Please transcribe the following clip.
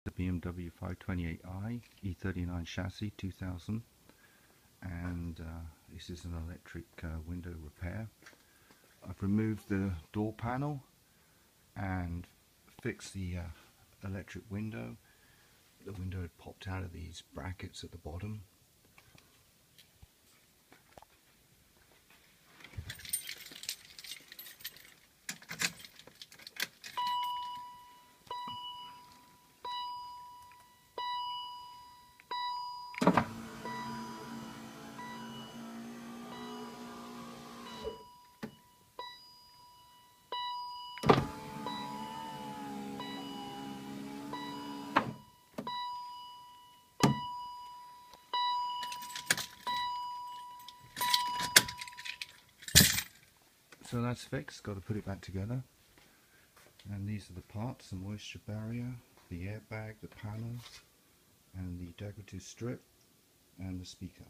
The BMW 528i E39 chassis 2000, and this is an electric window repair. I've removed the door panel and fixed the electric window. The window had popped out of these brackets at the bottom. So that's fixed, got to put it back together. And these are the parts: the moisture barrier, the airbag, the panel, and the decorative strip, and the speaker.